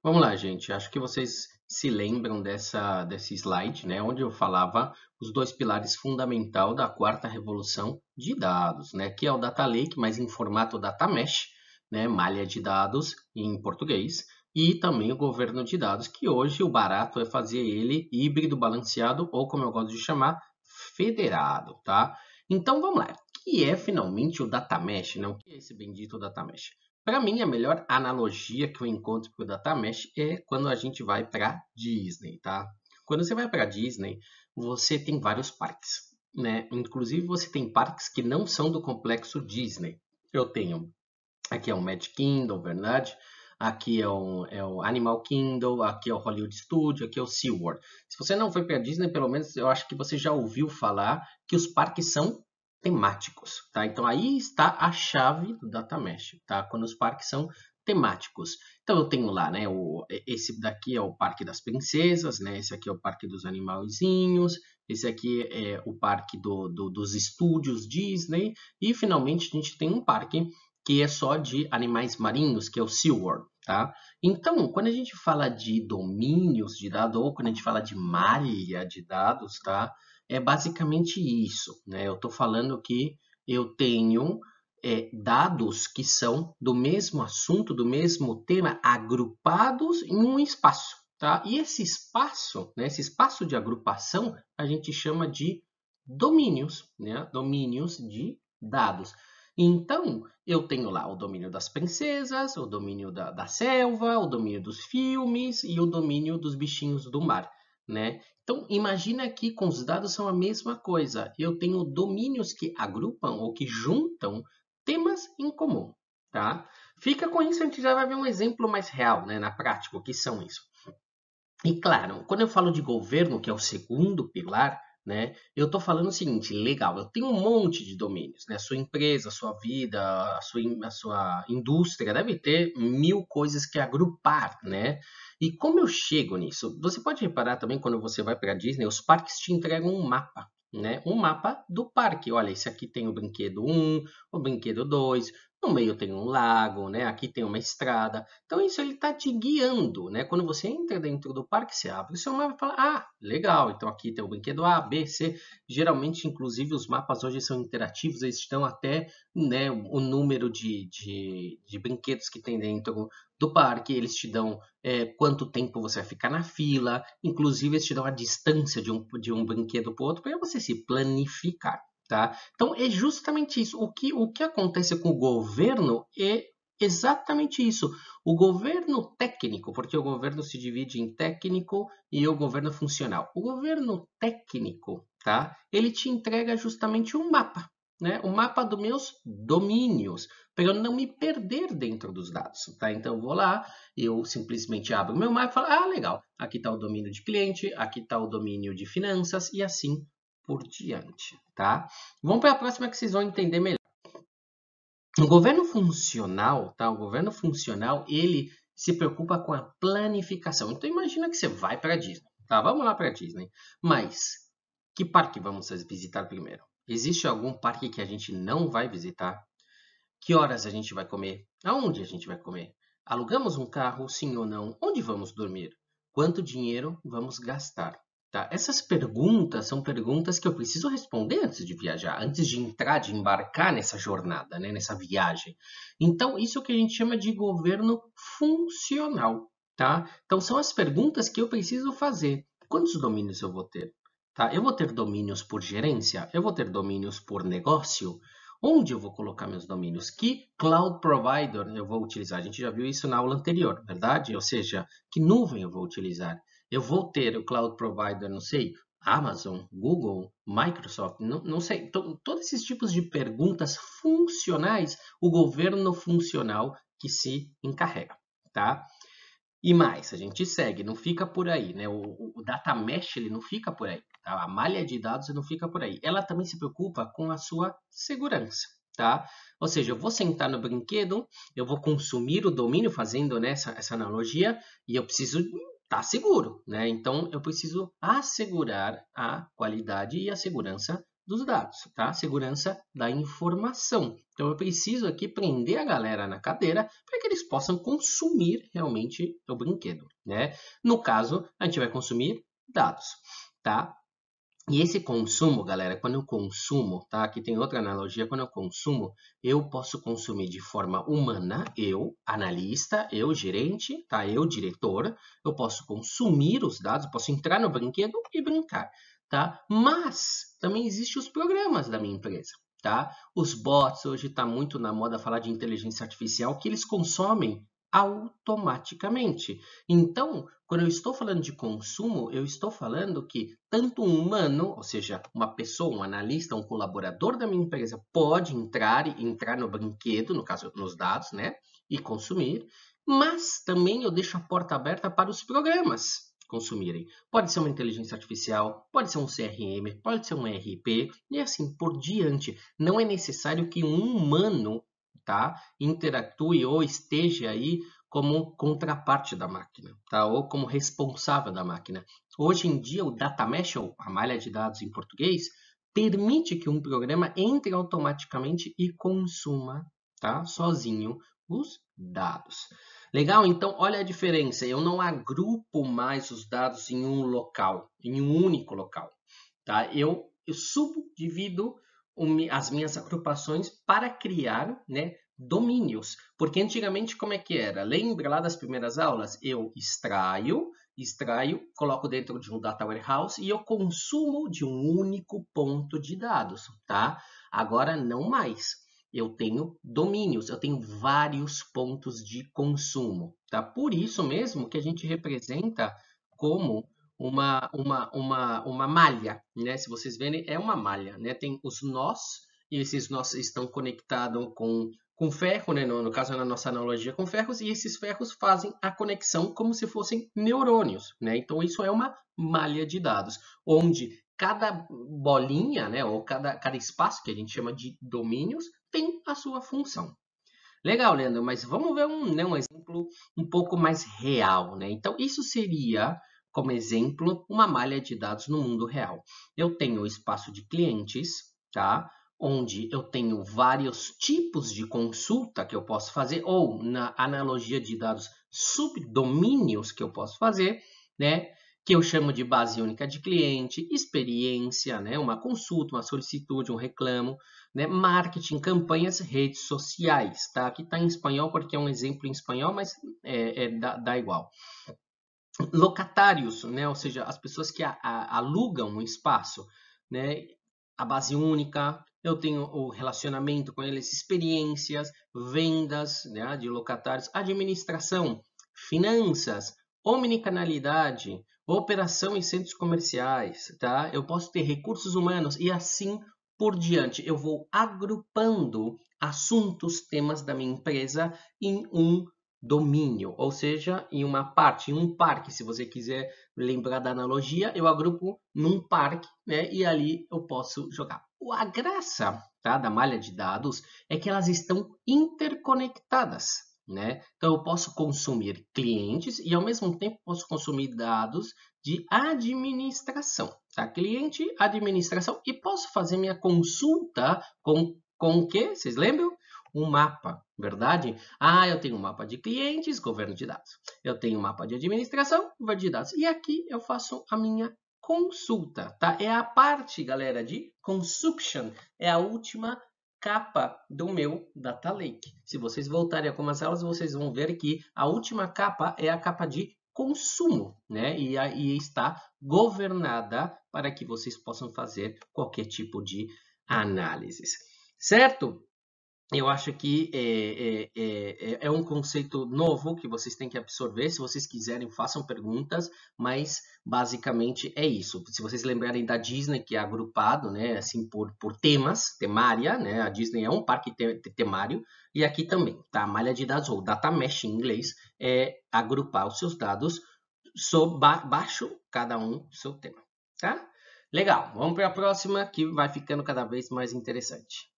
Vamos lá, gente. Acho que vocês se lembram desse slide, né, onde eu falava os dois pilares fundamentais da quarta revolução de dados, né, que é o Data Lake, mas em formato Data Mesh, né, malha de dados em português, e também o governo de dados, que hoje o barato é fazer ele híbrido balanceado, ou como eu gosto de chamar, federado, tá? Então vamos lá. O que é finalmente o Data Mesh, né? O que é esse bendito Data Mesh? Para mim, a melhor analogia que eu encontro para o Data Mesh é quando a gente vai para Disney, tá? Quando você vai para Disney, você tem vários parques, né? Inclusive, você tem parques que não são do complexo Disney. Eu tenho, aqui é o Magic Kingdom, verdade? Aqui é o Animal Kingdom, aqui é o Hollywood Studio, aqui é o SeaWorld. Se você não foi para Disney, pelo menos eu acho que você já ouviu falar que os parques são temáticos, tá? Então aí está a chave do Data Mesh, tá? Quando os parques são temáticos. Então eu tenho lá, né? Esse daqui é o Parque das Princesas, né? Esse aqui é o Parque dos Animaizinhos, esse aqui é o Parque dos Estúdios Disney, e finalmente a gente tem um parque que é só de animais marinhos, que é o SeaWorld, tá? Então, quando a gente fala de domínios de dados, ou quando a gente fala de malha de dados, tá? É basicamente isso, né? Eu estou falando que eu tenho dados que são do mesmo assunto, do mesmo tema, agrupados em um espaço, tá? E esse espaço, né, esse espaço de agrupação, a gente chama de domínios, né? Domínios de dados. Então, eu tenho lá o domínio das princesas, o domínio da selva, o domínio dos filmes e o domínio dos bichinhos do mar, né? Então, imagina que com os dados são a mesma coisa. Eu tenho domínios que agrupam ou que juntam temas em comum, tá? Fica com isso, a gente já vai ver um exemplo mais real, né, na prática, o que são isso. E claro, quando eu falo de governo, que é o segundo pilar, né, eu estou falando o seguinte, legal, eu tenho um monte de domínios, né, a sua empresa, a sua vida, a sua indústria deve ter mil coisas que agrupar, né? E como eu chego nisso? Você pode reparar também quando você vai para a Disney, os parques te entregam um mapa, né? Um mapa do parque. Olha, esse aqui tem o brinquedo um, o brinquedo 2, no meio tem um lago, né? Aqui tem uma estrada. Então, isso ele está te guiando, né? Quando você entra dentro do parque, você abre o seu mapa e fala, ah, legal, então aqui tem o brinquedo A, B, C. Geralmente, inclusive, os mapas hoje são interativos, eles estão até, né, o número de brinquedos que tem dentro do parque, eles te dão quanto tempo você vai ficar na fila, inclusive eles te dão a distância de um brinquedo para o outro, para você se planificar. Tá? Então, é justamente isso. O que acontece com o governo é exatamente isso. O governo técnico, porque o governo se divide em técnico e o governo funcional. O governo técnico, tá? Ele te entrega justamente um mapa, né? O mapa dos meus domínios, para eu não me perder dentro dos dados, tá? Então eu vou lá, eu simplesmente abro o meu mapa e falo, ah, legal, aqui está o domínio de cliente, aqui está o domínio de finanças e assim por diante, tá? Vamos para a próxima que vocês vão entender melhor. O governo funcional, tá? O governo funcional, ele se preocupa com a planificação. Então imagina que você vai para a Disney, tá? Vamos lá para a Disney. Mas que parque vamos visitar primeiro? Existe algum parque que a gente não vai visitar? Que horas a gente vai comer? Aonde a gente vai comer? Alugamos um carro, sim ou não? Onde vamos dormir? Quanto dinheiro vamos gastar? Tá? Essas perguntas são perguntas que eu preciso responder antes de viajar, antes de entrar, de embarcar nessa jornada, né? Nessa viagem. Então, isso que a gente chama de governo funcional. Tá? Então, são as perguntas que eu preciso fazer. Quantos domínios eu vou ter? Tá? Eu vou ter domínios por gerência? Eu vou ter domínios por negócio? Onde eu vou colocar meus domínios? Que cloud provider eu vou utilizar? A gente já viu isso na aula anterior, verdade? Ou seja, que nuvem eu vou utilizar? Eu vou ter o cloud provider, não sei, Amazon, Google, Microsoft, não sei. Então, todos esses tipos de perguntas funcionais, o governo funcional que se encarrega, tá? E mais, a gente segue, não fica por aí, né? O data mesh ele não fica por aí, tá? A malha de dados não fica por aí. Ela também se preocupa com a sua segurança, tá? Ou seja, eu vou sentar no brinquedo, eu vou consumir o domínio fazendo, né, essa analogia e eu preciso estar seguro, né? Então eu preciso assegurar a qualidade e a segurança dos dados, tá? Segurança da informação. Então, eu preciso aqui prender a galera na cadeira para que eles possam consumir realmente o brinquedo, né? No caso, a gente vai consumir dados, tá? E esse consumo, galera, quando eu consumo, tá? Aqui tem outra analogia, quando eu consumo, eu posso consumir de forma humana, eu, analista, eu, gerente, tá? Eu, diretor, eu posso consumir os dados, eu posso entrar no brinquedo e brincar, tá? Mas também existem os programas da minha empresa, tá? Os bots, hoje está muito na moda falar de inteligência artificial, que eles consomem automaticamente. Então, quando eu estou falando de consumo, eu estou falando que tanto um humano, ou seja, uma pessoa, um analista, um colaborador da minha empresa, pode entrar no brinquedo, no caso, nos dados, né? E consumir, mas também eu deixo a porta aberta para os programas consumirem. Pode ser uma inteligência artificial, pode ser um CRM, pode ser um ERP, e assim por diante. Não é necessário que um humano, tá, interactue ou esteja aí como contraparte da máquina, tá? Ou como responsável da máquina. Hoje em dia, o data mesh, ou a malha de dados em português, permite que um programa entre automaticamente e consuma, tá? Sozinho os dados. Legal? Então, olha a diferença. Eu não agrupo mais os dados em um local, em um único local, tá? Eu subdivido as minhas agrupações para criar, né, domínios. Porque antigamente como é que era? Lembra lá das primeiras aulas? Eu extraio, coloco dentro de um data warehouse e eu consumo de um único ponto de dados, tá? Agora não mais. Eu tenho domínios, eu tenho vários pontos de consumo, tá? Por isso mesmo que a gente representa como uma malha, né? Se vocês verem, é uma malha, né? Tem os nós, e esses nós estão conectados com ferro, né? No caso, na nossa analogia com ferros, e esses ferros fazem a conexão como se fossem neurônios, né? Então, isso é uma malha de dados, onde cada bolinha, né? Ou cada espaço, que a gente chama de domínios, tem a sua função. Legal, Leandro, mas vamos ver um exemplo um pouco mais real, né? Então, isso seria, como exemplo, uma malha de dados no mundo real. Eu tenho o espaço de clientes, tá? Onde eu tenho vários tipos de consulta que eu posso fazer, ou na analogia de dados, subdomínios que eu posso fazer, né? Que eu chamo de base única de cliente, experiência, né? Uma consulta, uma solicitude, um reclamo, né? Marketing, campanhas, redes sociais, tá? Aqui está em espanhol porque é um exemplo em espanhol, mas dá igual. Locatários, né? Ou seja, as pessoas que alugam um espaço, né? A base única, eu tenho o relacionamento com eles, experiências, vendas, né? De locatários, administração, finanças, omnicanalidade, operação em centros comerciais, tá? Eu posso ter recursos humanos e assim por diante. Eu vou agrupando assuntos, temas da minha empresa em um domínio, ou seja, em uma parte, em um parque, se você quiser lembrar da analogia, eu agrupo num parque, né, e ali eu posso jogar. A graça, tá, da malha de dados é que elas estão interconectadas, né? Então eu posso consumir clientes e ao mesmo tempo posso consumir dados de administração, tá? Cliente, administração e posso fazer minha consulta com o quê? Vocês lembram? Um mapa, verdade? Ah, eu tenho um mapa de clientes, governo de dados. Eu tenho um mapa de administração, governo de dados. E aqui eu faço a minha consulta, tá? É a parte, galera, de consumption. É a última capa do meu Data Lake. Se vocês voltarem a algumas aulas, vocês vão ver que a última capa é a capa de consumo, né? E aí está governada para que vocês possam fazer qualquer tipo de análises. Certo? Eu acho que é um conceito novo que vocês têm que absorver. Se vocês quiserem, façam perguntas, mas basicamente é isso. Se vocês lembrarem da Disney, que é agrupado, né, assim, por temas, temária, né? A Disney é um parque temário, e aqui também, tá? A malha de dados, ou data mesh em inglês, é agrupar os seus dados baixo cada um do seu tema, tá? Legal, vamos para a próxima, que vai ficando cada vez mais interessante.